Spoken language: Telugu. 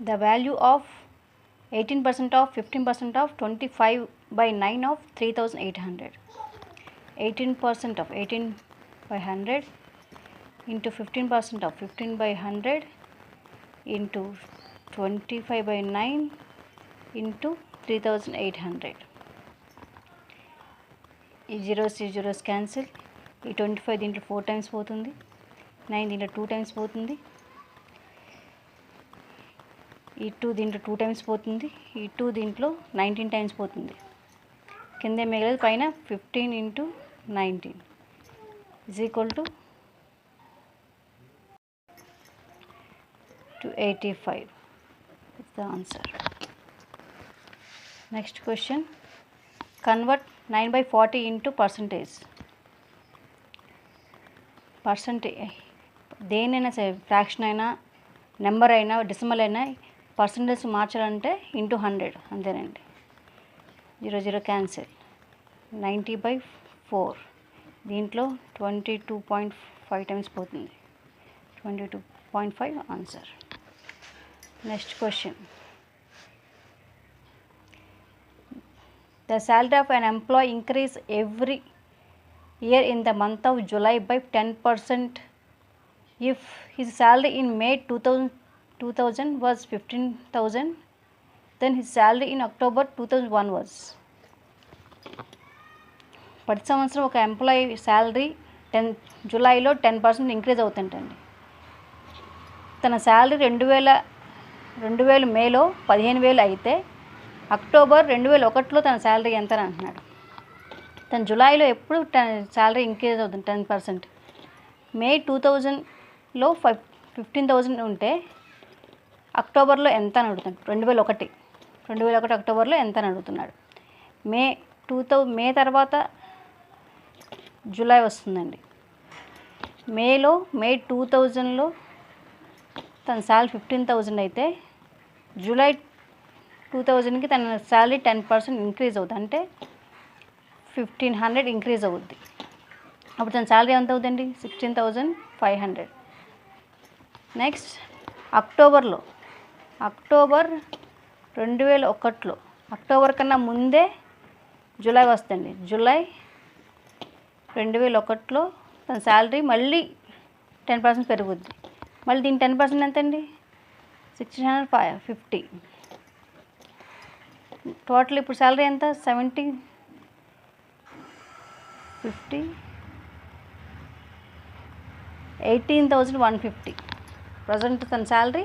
The value of 18% of 15% of 25/9 of 3800. 18% of 18/100 into 15% of 15/100 into 25/9 into 3800. ఈ జీరోస్ క్యాన్సిల్. ఈ 25 దీంట్లో 4 టైమ్స్ పోతుంది, 9 దీంట్లో 2 టైమ్స్ పోతుంది, ఈ 2 దీంట్లో 2 టైమ్స్ పోతుంది, ఈ 2 దీంట్లో 19 టైమ్స్ పోతుంది. కింద మిగిలేదు పైన 15 into 19 is equal to 285. That's the answer. Next question. Convert 9/40 into percentage. దేనైనా సరే, ఫ్రాక్షన్ అయినా నెంబర్ అయినా డెసిమల్ అయినా పర్సంటేజ్ మార్చాలంటే ఇంటూ 100 అంతేనండి. 0 క్యాన్సిల్. 90/4 దీంట్లో 22.5 టైమ్స్ పోతుంది, 22.5 answer. Next question. The salary of an employee increase every year in the month of July by 10%. If his salary in May 2000 was 15,000, then his salary in October 2001 was. ప్రతి సంవత్సరం ఒక ఎంప్లాయీ శాలరీ జూలైలో 10% ఇంక్రీజ్ అవుతుంటండి. తన శాలరీ 2000 మేలో 15,000 అయితే అక్టోబర్ 2001లో తన శాలరీ ఎంత అని అంటున్నాడు. తన జూలైలో ఎప్పుడు శాలరీ ఇంక్రీజ్ అవుతుంది 10%. మే 2000లో 15,000 ఉంటే అక్టోబర్లో ఎంత అని అడుగుతాడు. 2001 అక్టోబర్లో ఎంత అని అడుగుతున్నాడు. మే తర్వాత జూలై వస్తుందండి. మే 2000లో తన శాలరీ 15,000 అయితే జూలై 2000కి తన శాలరీ 10% ఇంక్రీజ్ అవుతుంది, అంటే 1500 ఇంక్రీజ్ అవుద్ది. అప్పుడు తన శాలరీ ఎంత అవుతుందండి? 16,500. నెక్స్ట్ అక్టోబర్ 2001లో అక్టోబర్ కన్నా ముందే జూలై వస్తుంది. జూలై 2001లో తన శాలరీ మళ్ళీ 10% పెరుగుద్ది. మళ్ళీ దీని 10% ఎంత అండి? 1650. టోటల్ ఇప్పుడు శాలరీ ఎంత? 18,150. ప్రజెంట్ తన శాలరీ